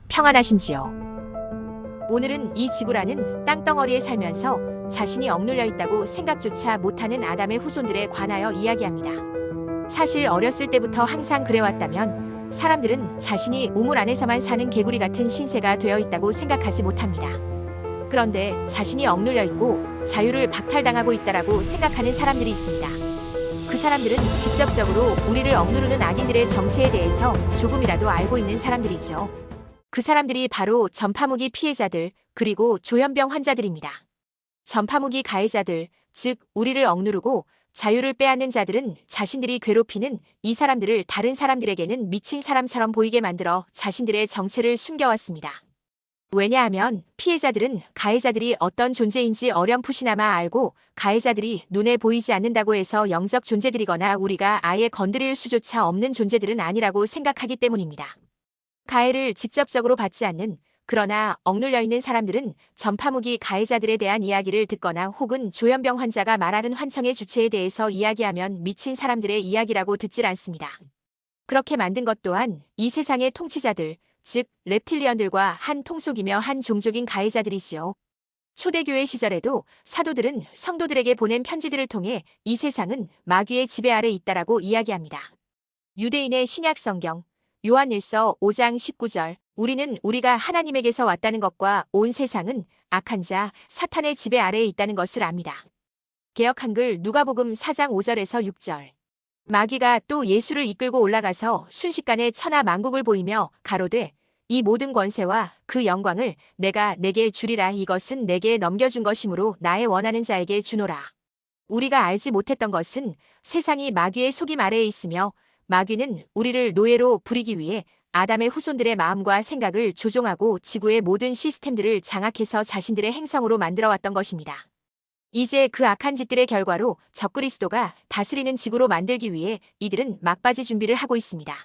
평안하신지요? 오늘은 이 지구라는 땅덩어리에 살면서 자신이 억눌려 있다고 생각조차 못하는 아담의 후손들에 관하여 이야기합니다. 사실 어렸을 때부터 항상 그래왔다면 사람들은 자신이 우물 안에서만 사는 개구리 같은 신세가 되어 있다고 생각하지 못합니다. 그런데 자신이 억눌려 있고 자유를 박탈당하고 있다라고 생각하는 사람들이 있습니다. 그 사람들은 직접적으로 우리를 억누르는 악인들의 정체에 대해서 조금이라도 알고 있는 사람들이죠. 그 사람들이 바로 전파무기 피해자들, 그리고 조현병 환자들입니다. 전파무기 가해자들, 즉 우리를 억누르고 자유를 빼앗는 자들은 자신들이 괴롭히는 이 사람들을 다른 사람들에게는 미친 사람처럼 보이게 만들어 자신들의 정체를 숨겨왔습니다. 왜냐하면 피해자들은 가해자들이 어떤 존재인지 어렴풋이나마 알고 가해자들이 눈에 보이지 않는다고 해서 영적 존재들이거나 우리가 아예 건드릴 수조차 없는 존재들은 아니라고 생각하기 때문입니다. 가해를 직접적으로 받지 않는, 그러나 억눌려 있는 사람들은 전파무기 가해자들에 대한 이야기를 듣거나 혹은 조현병 환자가 말하는 환청의 주체에 대해서 이야기하면 미친 사람들의 이야기라고 듣질 않습니다. 그렇게 만든 것 또한 이 세상의 통치자들, 즉 reptilian들과 한 통속이며 한 종족인 가해자들이지요. 초대교회 시절에도 사도들은 성도들에게 보낸 편지들을 통해 이 세상은 마귀의 지배 아래 있다라고 이야기합니다. 유대인의 신약 성경 요한일서 5장 19절 우리는 우리가 하나님에게서 왔다는 것과 온 세상은 악한 자 사탄의 지배 아래에 있다는 것을 압니다. 개역 한글 누가복음 4장 5절에서 6절 마귀가 또 예수를 이끌고 올라가서 순식간에 천하 만국을 보이며 가로되 이 모든 권세와 그 영광을 내가 내게 주리라. 이것은 내게 넘겨준 것이므로 나의 원하는 자에게 주노라. 우리가 알지 못했던 것은 세상이 마귀의 속임 아래에 있으며 마귀는 우리를 노예로 부리기 위해 아담의 후손들의 마음과 생각을 조종하고 지구의 모든 시스템들을 장악해서 자신들의 행성으로 만들어왔던 것입니다. 이제 그 악한 짓들의 결과로 적그리스도가 다스리는 지구로 만들기 위해 이들은 막바지 준비를 하고 있습니다.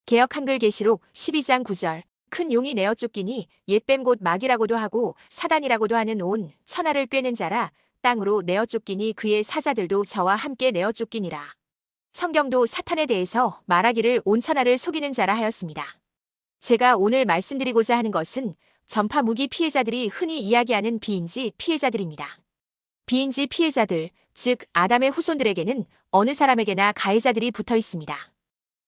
개역 한글 계시록 12장 9절 큰 용이 내어 쫓기니 옛뱀 곧 마귀라고도 하고 사단이라고도 하는 온 천하를 꿰는 자라. 땅으로 내어 쫓기니 그의 사자들도 저와 함께 내어 쫓기니라. 성경도 사탄에 대해서 말하기를 온 천하를 속이는 자라 하였습니다. 제가 오늘 말씀드리고자 하는 것은 전파 무기 피해자들이 흔히 이야기하는 비인지 피해자들입니다. 비인지 피해자들, 즉 아담의 후손들에게는 어느 사람에게나 가해자들이 붙어 있습니다.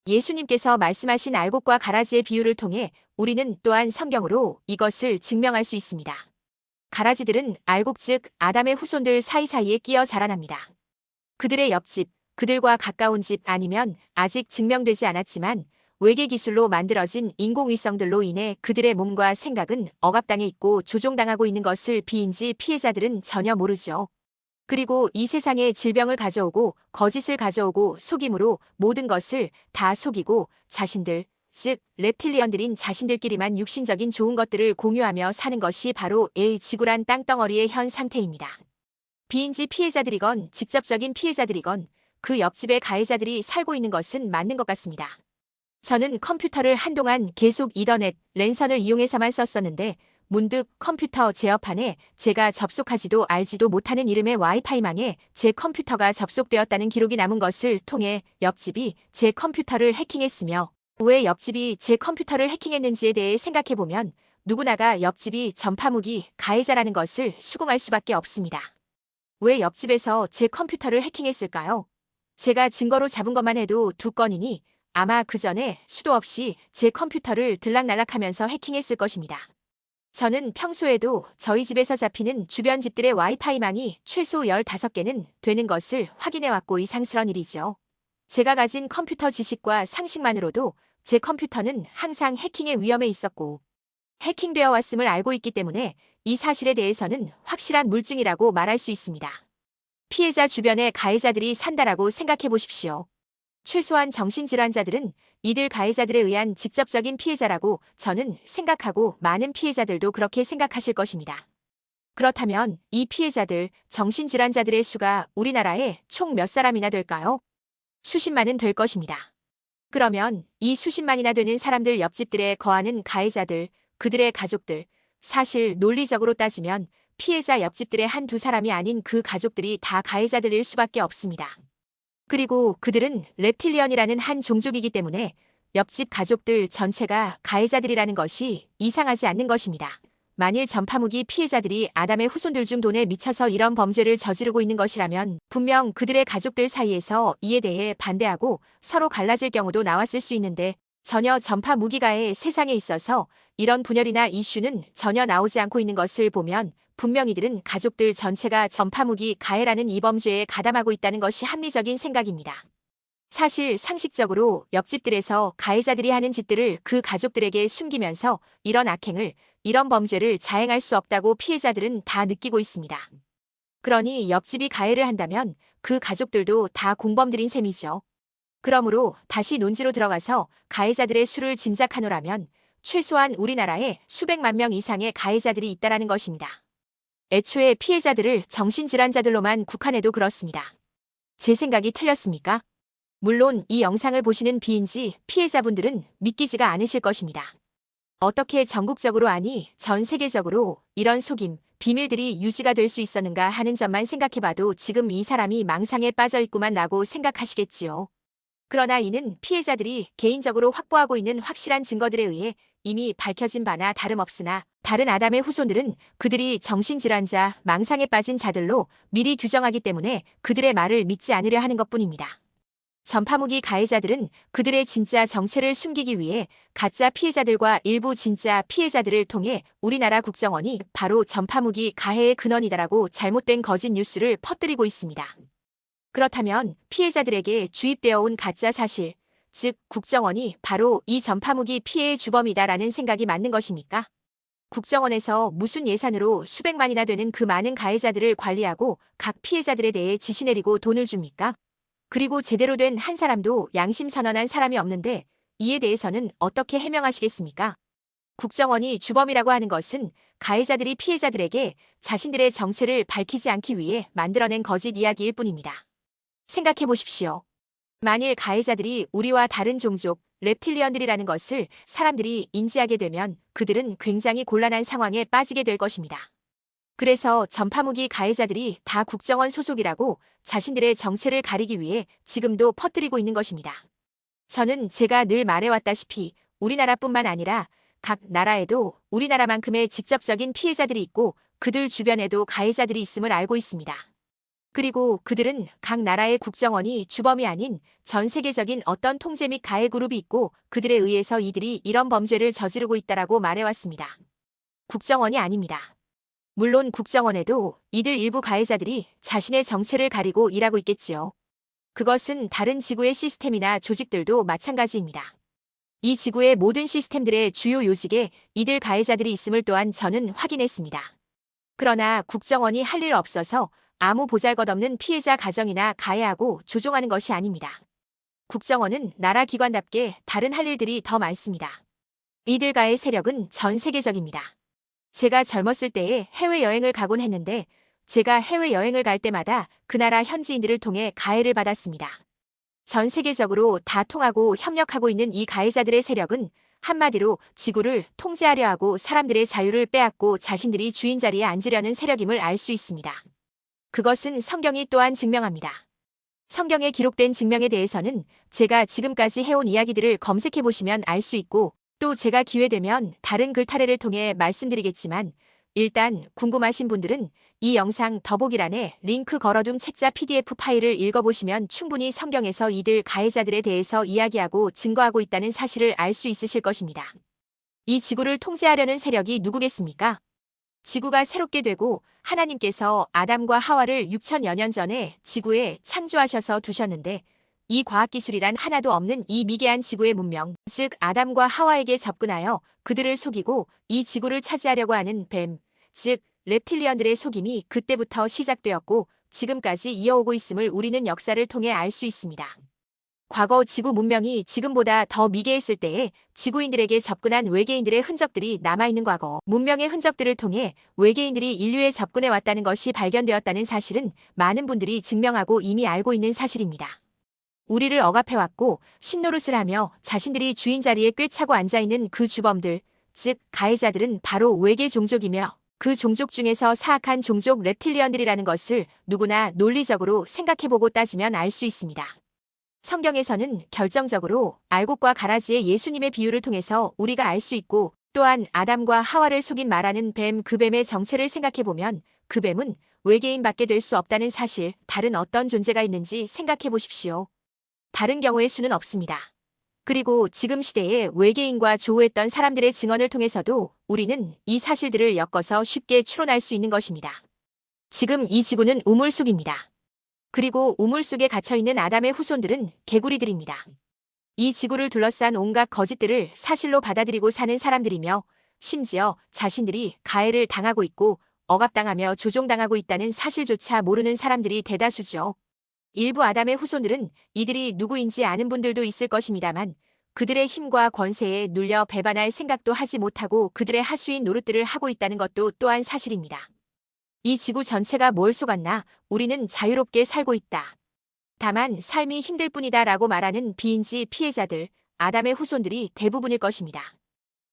예수님께서 말씀하신 알곡과 가라지의 비유를 통해 우리는 또한 성경으로 이것을 증명할 수 있습니다. 가라지들은 알곡 즉 아담의 후손들 사이사이에 끼어 자라납니다. 그들의 옆집, 그들과 가까운 집 아니면 아직 증명되지 않았지만 외계 기술로 만들어진 인공위성들로 인해 그들의 몸과 생각은 억압당해 있고 조종당하고 있는 것을 비인지 피해자들은 전혀 모르죠. 그리고 이 세상에 질병을 가져오고 거짓을 가져오고 속임으로 모든 것을 다 속이고 자신들, 즉 reptilian들인 자신들끼리만 육신적인 좋은 것들을 공유하며 사는 것이 바로 이 지구란 땅덩어리의 현 상태입니다. 비인지 피해자들이건 직접적인 피해자들이건 그 옆집의 가해자들이 살고 있는 것은 맞는 것 같습니다. 저는 컴퓨터를 한동안 계속 이더넷, 랜선을 이용해서만 썼었는데 문득 컴퓨터 제어판에 제가 접속하지도 알지도 못하는 이름의 와이파이망에 제 컴퓨터가 접속되었다는 기록이 남은 것을 통해 옆집이 제 컴퓨터를 해킹했으며 왜 옆집이 제 컴퓨터를 해킹했는지에 대해 생각해보면 누구나가 옆집이 전파무기 가해자라는 것을 수긍할 수밖에 없습니다. 왜 옆집에서 제 컴퓨터를 해킹했을까요? 제가 증거로 잡은 것만 해도 2건이니 아마 그 전에 수도 없이 제 컴퓨터를 들락날락하면서 해킹했을 것입니다. 저는 평소에도 저희 집에서 잡히는 주변 집들의 와이파이망이 최소 15개는 되는 것을 확인해왔고 이상스러운 일이죠. 제가 가진 컴퓨터 지식과 상식만으로도 제 컴퓨터는 항상 해킹의 위험에 있었고 해킹되어 왔음을 알고 있기 때문에 이 사실에 대해서는 확실한 물증이라고 말할 수 있습니다. 피해자 주변에 가해자들이 산다라고 생각해 보십시오. 최소한 정신질환자들은 이들 가해자들에 의한 직접적인 피해자라고 저는 생각하고 많은 피해자들도 그렇게 생각하실 것입니다. 그렇다면 이 피해자들, 정신질환자들의 수가 우리나라에 총 몇 사람이나 될까요? 수십만은 될 것입니다. 그러면 이 수십만이나 되는 사람들 옆집들에 거하는 가해자들, 그들의 가족들, 사실 논리적으로 따지면 피해자 옆집들의 한두 사람이 아닌 그 가족들이 다 가해자들일 수밖에 없습니다. 그리고 그들은 reptilian이라는 한 종족이기 때문에 옆집 가족들 전체가 가해자들이라는 것이 이상하지 않는 것입니다. 만일 전파무기 피해자들이 아담의 후손들 중 돈에 미쳐서 이런 범죄를 저지르고 있는 것이라면 분명 그들의 가족들 사이에서 이에 대해 반대하고 서로 갈라질 경우도 나왔을 수 있는데 전혀 전파무기가의 세상에 있어서 이런 분열이나 이슈는 전혀 나오지 않고 있는 것을 보면 분명 이들은 가족들 전체가 전파무기 가해라는 이 범죄에 가담하고 있다는 것이 합리적인 생각입니다. 사실 상식적으로 옆집들에서 가해자들이 하는 짓들을 그 가족들에게 숨기면서 이런 악행을, 이런 범죄를 자행할 수 없다고 피해자들은 다 느끼고 있습니다. 그러니 옆집이 가해를 한다면 그 가족들도 다 공범들인 셈이죠. 그러므로 다시 논지로 들어가서 가해자들의 수를 짐작하노라면 최소한 우리나라에 수백만 명 이상의 가해자들이 있다라는 것입니다. 애초에 피해자들을 정신질환자들로만 국한해도 그렇습니다. 제 생각이 틀렸습니까? 물론 이 영상을 보시는 비인지 피해자분들은 믿기지가 않으실 것입니다. 어떻게 전국적으로 아니 전 세계적으로 이런 속임, 비밀들이 유지가 될 수 있었는가 하는 점만 생각해봐도 지금 이 사람이 망상에 빠져 있구만 라고 생각하시겠지요. 그러나 이는 피해자들이 개인적으로 확보하고 있는 확실한 증거들에 의해 이미 밝혀진 바나 다름없으나 다른 아담의 후손들은 그들이 정신질환자, 망상에 빠진 자들로 미리 규정하기 때문에 그들의 말을 믿지 않으려 하는 것뿐입니다. 전파무기 가해자들은 그들의 진짜 정체를 숨기기 위해 가짜 피해자들과 일부 진짜 피해자들을 통해 우리나라 국정원이 바로 전파무기 가해의 근원이다라고 잘못된 거짓 뉴스를 퍼뜨리고 있습니다. 그렇다면 피해자들에게 주입되어 온 가짜 사실, 즉 국정원이 바로 이 전파무기 피해의 주범이다라는 생각이 맞는 것입니까? 국정원에서 무슨 예산으로 수백만이나 되는 그 많은 가해자들을 관리하고 각 피해자들에 대해 지시 내리고 돈을 줍니까? 그리고 제대로 된 한 사람도 양심 선언한 사람이 없는데 이에 대해서는 어떻게 해명하시겠습니까? 국정원이 주범이라고 하는 것은 가해자들이 피해자들에게 자신들의 정체를 밝히지 않기 위해 만들어낸 거짓 이야기일 뿐입니다. 생각해 보십시오. 만일 가해자들이 우리와 다른 종족, reptilian들이라는 것을 사람들이 인지하게 되면 그들은 굉장히 곤란한 상황에 빠지게 될 것입니다. 그래서 전파무기 가해자들이 다 국정원 소속이라고 자신들의 정체를 가리기 위해 지금도 퍼뜨리고 있는 것입니다. 저는 제가 늘 말해왔다시피 우리나라뿐만 아니라 각 나라에도 우리나라만큼의 직접적인 피해자들이 있고 그들 주변에도 가해자들이 있음을 알고 있습니다. 그리고 그들은 각 나라의 국정원이 주범이 아닌 전 세계적인 어떤 통제 및 가해 그룹이 있고 그들에 의해서 이들이 이런 범죄를 저지르고 있다라고 말해왔습니다. 국정원이 아닙니다. 물론 국정원에도 이들 일부 가해자들이 자신의 정체를 가리고 일하고 있겠지요. 그것은 다른 지구의 시스템이나 조직들도 마찬가지입니다. 이 지구의 모든 시스템들의 주요 요직에 이들 가해자들이 있음을 또한 저는 확인했습니다. 그러나 국정원이 할 일 없어서 아무 보잘것없는 피해자 가정이나 가해하고 조종하는 것이 아닙니다. 국정원은 나라 기관답게 다른 할 일들이 더 많습니다. 이들과의 세력은 전 세계적입니다. 제가 젊었을 때에 해외여행을 가곤 했는데 제가 해외여행을 갈 때마다 그 나라 현지인들을 통해 가해를 받았습니다. 전 세계적으로 다 통하고 협력하고 있는 이 가해자들의 세력은 한마디로 지구를 통제하려 하고 사람들의 자유를 빼앗고 자신들이 주인 자리에 앉으려는 세력임을 알 수 있습니다. 그것은 성경이 또한 증명합니다. 성경에 기록된 증명에 대해서는 제가 지금까지 해온 이야기들을 검색해보시면 알 수 있고 또 제가 기회되면 다른 글타래를 통해 말씀드리겠지만 일단 궁금하신 분들은 이 영상 더보기란에 링크 걸어둔 책자 PDF 파일을 읽어보시면 충분히 성경에서 이들 가해자들에 대해서 이야기하고 증거하고 있다는 사실을 알 수 있으실 것입니다. 이 지구를 통제하려는 세력이 누구겠습니까? 지구가 새롭게 되고 하나님께서 아담과 하와를 6천여 년 전에 지구에 창조하셔서 두셨는데 이 과학기술이란 하나도 없는 이 미개한 지구의 문명, 즉 아담과 하와에게 접근하여 그들을 속이고 이 지구를 차지하려고 하는 뱀, 즉 reptilian들의 속임이 그때부터 시작되었고 지금까지 이어오고 있음을 우리는 역사를 통해 알 수 있습니다. 과거 지구 문명이 지금보다 더 미개했을 때에 지구인들에게 접근한 외계인들의 흔적들이 남아있는 과거 문명의 흔적들을 통해 외계인들이 인류에 접근해 왔다는 것이 발견되었다는 사실은 많은 분들이 증명하고 이미 알고 있는 사실입니다. 우리를 억압해왔고 신노릇을 하며 자신들이 주인 자리에 꿰차고 앉아있는 그 주범들, 즉 가해자들은 바로 외계 종족이며 그 종족 중에서 사악한 종족 reptilian들이라는 것을 누구나 논리적으로 생각해보고 따지면 알 수 있습니다. 성경에서는 결정적으로 알곡과 가라지의 예수님의 비유를 통해서 우리가 알 수 있고, 또한 아담과 하와를 속인 말하는 뱀, 그 뱀의 정체를 생각해보면 그 뱀은 외계인밖에 될 수 없다는 사실, 다른 어떤 존재가 있는지 생각해 보십시오. 다른 경우의 수는 없습니다. 그리고 지금 시대에 외계인과 조우했던 사람들의 증언을 통해서도 우리는 이 사실들을 엮어서 쉽게 추론할 수 있는 것입니다. 지금 이 지구는 우물 속입니다. 그리고 우물 속에 갇혀있는 아담의 후손들은 개구리들입니다. 이 지구를 둘러싼 온갖 거짓들을 사실로 받아들이고 사는 사람들이며, 심지어 자신들이 가해를 당하고 있고 억압당하며 조종당하고 있다는 사실조차 모르는 사람들이 대다수죠. 일부 아담의 후손들은 이들이 누구인지 아는 분들도 있을 것입니다만, 그들의 힘과 권세에 눌려 배반할 생각도 하지 못하고 그들의 하수인 노릇들을 하고 있다는 것도 또한 사실입니다. 이 지구 전체가 뭘 속았나? 우리는 자유롭게 살고 있다. 다만 삶이 힘들 뿐이다 라고 말하는 비인지 피해자들, 아담의 후손들이 대부분일 것입니다.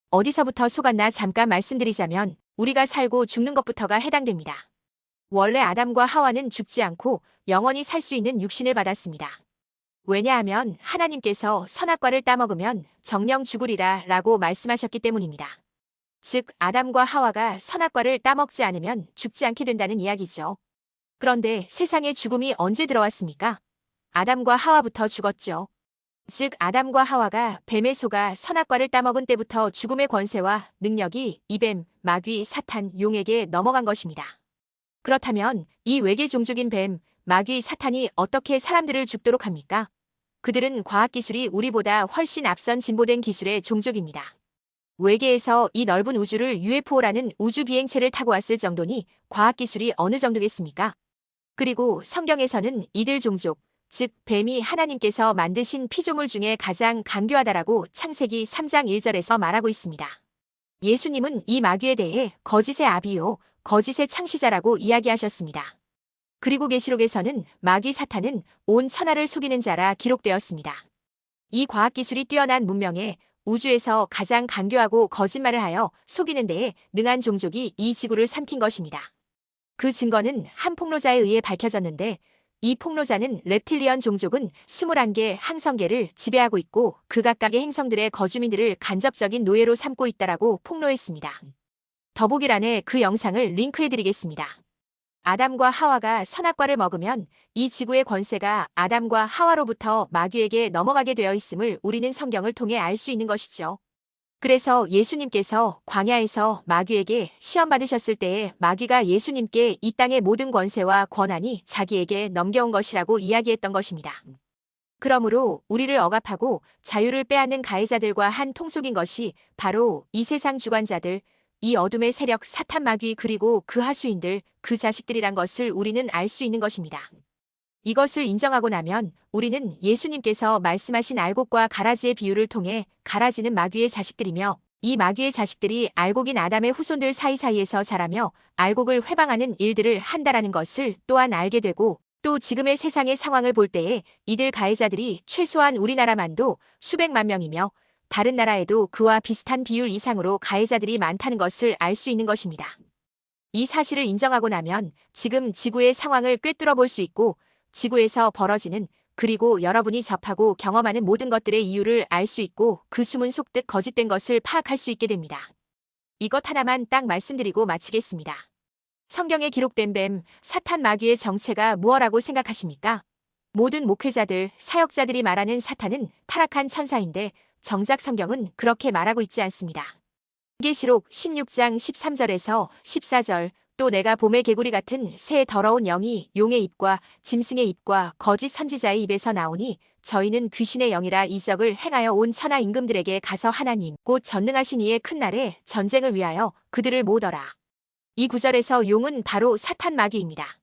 어디서부터 속았나 잠깐 말씀드리자면 우리가 살고 죽는 것부터가 해당됩니다. 원래 아담과 하와는 죽지 않고 영원히 살 수 있는 육신을 받았습니다. 왜냐하면 하나님께서 선악과를 따먹으면 정령 죽으리라 라고 말씀하셨기 때문입니다. 즉 아담과 하와가 선악과를 따먹지 않으면 죽지 않게 된다는 이야기죠. 그런데 세상에 죽음이 언제 들어왔습니까? 아담과 하와부터 죽었죠. 즉 아담과 하와가 뱀에 속아 선악과를 따먹은 때부터 죽음의 권세와 능력이 이 뱀, 마귀, 사탄, 용에게 넘어간 것입니다. 그렇다면 이 외계 종족인 뱀, 마귀, 사탄이 어떻게 사람들을 죽도록 합니까? 그들은 과학기술이 우리보다 훨씬 앞선 진보된 기술의 종족입니다. 외계에서 이 넓은 우주를 UFO라는 우주비행체를 타고 왔을 정도니 과학기술이 어느 정도겠습니까? 그리고 성경에서는 이들 종족, 즉 뱀이 하나님께서 만드신 피조물 중에 가장 간교하다라고 창세기 3장 1절에서 말하고 있습니다. 예수님은 이 마귀에 대해 거짓의 아비요, 거짓의 창시자라고 이야기하셨습니다. 그리고 계시록에서는 마귀 사탄은 온 천하를 속이는 자라 기록되었습니다. 이 과학기술이 뛰어난 문명에 우주에서 가장 간교하고 거짓말을 하여 속이는 데에 능한 종족이 이 지구를 삼킨 것입니다. 그 증거는 한 폭로자에 의해 밝혀졌는데, 이 폭로자는 reptilian 종족은 21개 항성계를 지배하고 있고 그 각각의 행성들의 거주민들을 간접적인 노예로 삼고 있다라고 폭로했습니다. 더보기란에 그 영상을 링크해드리겠습니다. 아담과 하와가 선악과를 먹으면 이 지구의 권세가 아담과 하와로부터 마귀에게 넘어가게 되어 있음을 우리는 성경을 통해 알 수 있는 것이죠. 그래서 예수님께서 광야에서 마귀에게 시험받으셨을 때에 마귀가 예수님께 이 땅의 모든 권세와 권한이 자기에게 넘겨온 것이라고 이야기했던 것입니다. 그러므로 우리를 억압하고 자유를 빼앗는 가해자들과 한 통속인 것이 바로 이 세상 주관자들, 이 어둠의 세력 사탄 마귀 그리고 그 하수인들, 그 자식들이란 것을 우리는 알 수 있는 것입니다. 이것을 인정하고 나면 우리는 예수님께서 말씀하신 알곡과 가라지의 비유를 통해 가라지는 마귀의 자식들이며 이 마귀의 자식들이 알곡인 아담의 후손들 사이사이에서 자라며 알곡을 회방하는 일들을 한다라는 것을 또한 알게 되고, 또 지금의 세상의 상황을 볼 때에 이들 가해자들이 최소한 우리나라만도 수백만 명이며 다른 나라에도 그와 비슷한 비율 이상으로 가해자들이 많다는 것을 알 수 있는 것입니다. 이 사실을 인정하고 나면 지금 지구의 상황을 꿰뚫어 볼 수 있고 지구에서 벌어지는 그리고 여러분이 접하고 경험하는 모든 것들의 이유를 알 수 있고 그 숨은 속뜻 거짓된 것을 파악할 수 있게 됩니다. 이것 하나만 딱 말씀드리고 마치겠습니다. 성경에 기록된 뱀, 사탄 마귀의 정체가 무엇라고 생각하십니까? 모든 목회자들, 사역자들이 말하는 사탄은 타락한 천사인데 정작 성경은 그렇게 말하고 있지 않습니다. 계시록 16장 13절에서 14절, 또 내가 봄의 개구리 같은 새 더러운 영이 용의 입과 짐승의 입과 거짓 선지자의 입에서 나오니 저희는 귀신의 영이라 이적을 행하여 온 천하 임금들에게 가서 하나님 곧 전능하신 이의 큰 날에 전쟁을 위하여 그들을 모으더라. 이 구절에서 용은 바로 사탄 마귀입니다.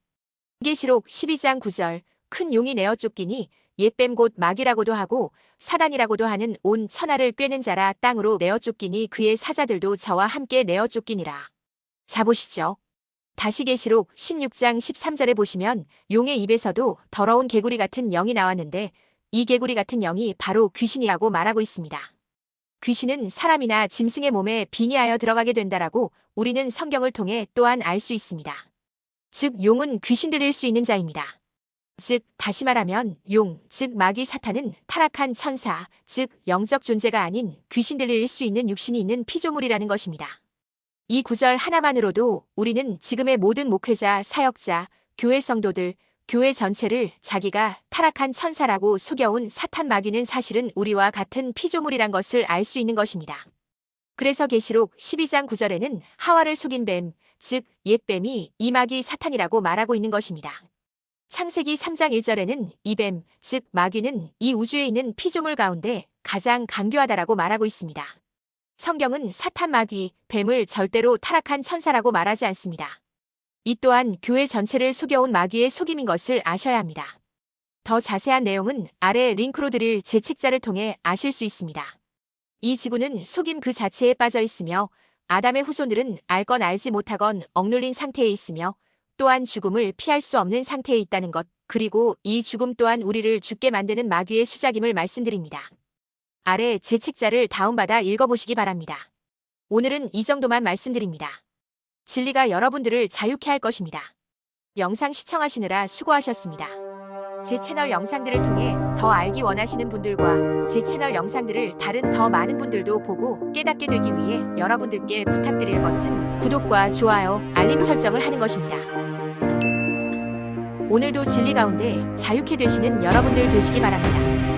계시록 12장 9절, 큰 용이 내어 쫓기니 옛뱀 곧 마귀라고도 하고 사단이라고도 하는 온 천하를 꿰는 자라 땅으로 내어 쫓기니 그의 사자들도 저와 함께 내어 쫓기니라. 자 보시죠. 다시 계시록 16장 13절에 보시면 용의 입에서도 더러운 개구리 같은 영이 나왔는데 이 개구리 같은 영이 바로 귀신이라고 말하고 있습니다. 귀신은 사람이나 짐승의 몸에 빙의하여 들어가게 된다라고 우리는 성경을 통해 또한 알 수 있습니다. 즉 용은 귀신 들릴 수 있는 자입니다. 즉 다시 말하면 용, 즉 마귀 사탄은 타락한 천사, 즉 영적 존재가 아닌 귀신들일 수 있는 육신이 있는 피조물이라는 것입니다. 이 구절 하나만으로도 우리는 지금의 모든 목회자, 사역자, 교회 성도들, 교회 전체를 자기가 타락한 천사라고 속여온 사탄 마귀는 사실은 우리와 같은 피조물이란 것을 알 수 있는 것입니다. 그래서 계시록 12장 9절에는 하와를 속인 뱀, 즉 옛뱀이 이 마귀 사탄이라고 말하고 있는 것입니다. 창세기 3장 1절에는 이 뱀, 즉 마귀는 이 우주에 있는 피조물 가운데 가장 강교하다라고 말하고 있습니다. 성경은 사탄 마귀, 뱀을 절대로 타락한 천사라고 말하지 않습니다. 이 또한 교회 전체를 속여온 마귀의 속임인 것을 아셔야 합니다. 더 자세한 내용은 아래 링크로 드릴 제 책자를 통해 아실 수 있습니다. 이 지구는 속임 그 자체에 빠져 있으며 아담의 후손들은 알건 알지 못하건 억눌린 상태에 있으며 또한 죽음을 피할 수 없는 상태에 있다는 것, 그리고 이 죽음 또한 우리를 죽게 만드는 마귀의 수작임을 말씀드립니다. 아래 제 책자를 다운받아 읽어보시기 바랍니다. 오늘은 이 정도만 말씀드립니다. 진리가 여러분들을 자유케 할 것입니다. 영상 시청하시느라 수고하셨습니다. 제 채널 영상들을 통해 더 알기 원하시는 분들과 제 채널 영상들을 다른 더 많은 분들도 보고 깨닫게 되기 위해 여러분들께 부탁드릴 것은 구독과 좋아요, 알림 설정을 하는 것입니다. 오늘도 진리 가운데 자유케 되시는 여러분들 되시기 바랍니다.